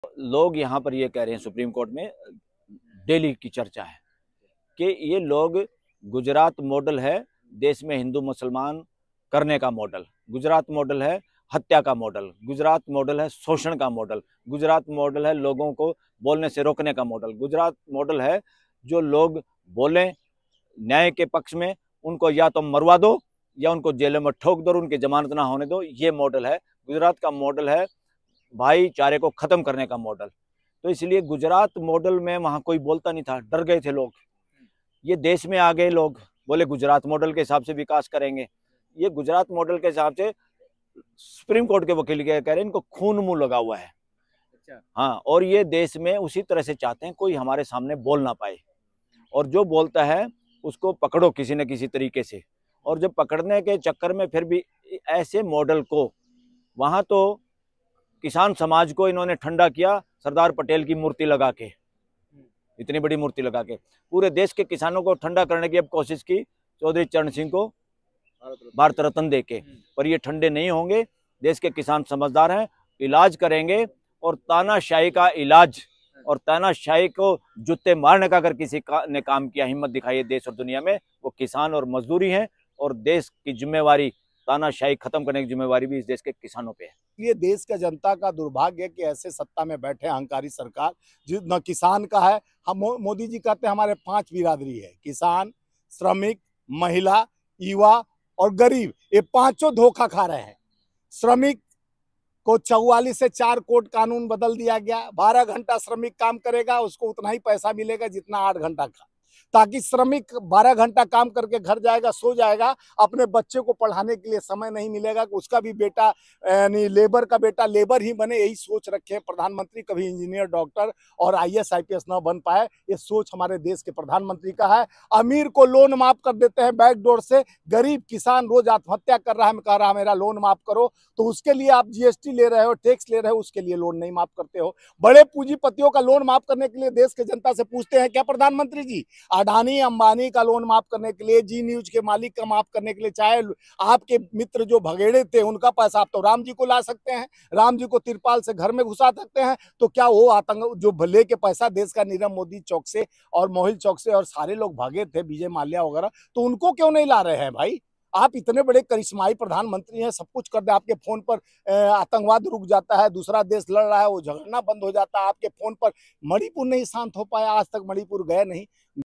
लोग यहाँ पर ये कह रहे हैं, सुप्रीम कोर्ट में डेली की चर्चा है कि ये लोग गुजरात मॉडल है देश में हिंदू मुसलमान करने का मॉडल, गुजरात मॉडल है हत्या का मॉडल, गुजरात मॉडल है शोषण का मॉडल, गुजरात मॉडल है लोगों को बोलने से रोकने का मॉडल, गुजरात मॉडल है जो लोग बोले न्याय के पक्ष में उनको या तो मरवा दो या उनको जेल में ठोक दो, उनकी जमानत ना होने दो। ये मॉडल है गुजरात का, मॉडल है भाईचारे को खत्म करने का मॉडल। तो इसलिए गुजरात मॉडल में वहां कोई बोलता नहीं था, डर गए थे लोग। ये देश में आ गए लोग, बोले गुजरात मॉडल के हिसाब से विकास करेंगे। ये गुजरात मॉडल के हिसाब से सुप्रीम कोर्ट के वकील कह रहे हैं इनको खून मुंह लगा हुआ है। अच्छा। हाँ, और ये देश में उसी तरह से चाहते हैं कोई हमारे सामने बोल ना पाए, और जो बोलता है उसको पकड़ो किसी न किसी तरीके से। और जब पकड़ने के चक्कर में फिर भी ऐसे मॉडल को, वहां तो किसान समाज को इन्होंने ठंडा किया सरदार पटेल की मूर्ति लगा के, इतनी बड़ी मूर्ति लगा के पूरे देश के किसानों को ठंडा करने की अब कोशिश की चौधरी चरण सिंह को भारत रत्न देके, पर ये ठंडे नहीं होंगे। देश के किसान समझदार हैं, इलाज करेंगे, और तानाशाही का इलाज और तानाशाही को जूते मारने का अगर किसी ने काम किया, हिम्मत दिखाई देश और दुनिया में, वो किसान और मजदूरी है। और देश की जिम्मेवारी, तानाशाही खत्म करने की जिम्मेवारी भी इस देश के किसानों पे है। ये देश का जनता का दुर्भाग्य है कि ऐसे सत्ता में बैठे अहंकारी सरकार जो न किसान का है। हम मोदी जी कहते हैं हमारे 5 बिरादरी है, किसान, श्रमिक, महिला, युवा और गरीब। ये पांचों धोखा खा रहे हैं। श्रमिक को 44 से 4 कोड कानून बदल दिया गया। 12 घंटा श्रमिक काम करेगा, उसको उतना ही पैसा मिलेगा जितना 8 घंटा का, ताकि श्रमिक 12 घंटा काम करके घर जाएगा, सो जाएगा, अपने बच्चे को पढ़ाने के लिए समय नहीं मिलेगा कि उसका भी बेटा यानी लेबर का बेटा लेबर ही बने। यही सोच रखे हैं प्रधानमंत्री, कभी इंजीनियर, डॉक्टर और IAS IPS ना बन पाए। ये सोच हमारे देश के प्रधानमंत्री का है। अमीर को लोन माफ कर देते हैं बैकडोर से, गरीब किसान रोज आत्महत्या कर रहा है, कह रहा है मेरा लोन माफ करो, तो उसके लिए आप GST ले रहे हो, टैक्स ले रहे हो, उसके लिए लोन नहीं माफ करते हो। बड़े पूंजीपतियों का लोन माफ करने के लिए देश के जनता से पूछते हैं क्या प्रधानमंत्री जी? अडानी अंबानी का लोन माफ करने के लिए, जी न्यूज के मालिक का माफ करने के लिए, चाहे आपके मित्र जो भगेड़े थे उनका पैसा आप तो राम जी को ला सकते हैं, राम जी को तिरपाल से घर में घुसा सकते हैं, तो क्या वो आतंक जो भले के पैसा देश का नीरव मोदी चौक से और मोहिल चौक से और सारे लोग भागे थे, विजय माल्या वगैरह, तो उनको क्यों नहीं ला रहे हैं भाई? आप इतने बड़े करिश्माई प्रधानमंत्री हैं, सब कुछ कर दे, आपके फोन पर आतंकवाद रुक जाता है, दूसरा देश लड़ रहा है वो झगड़ना बंद हो जाता है आपके फोन पर। मणिपुर नहीं शांत हो पाया, आज तक मणिपुर गए नहीं।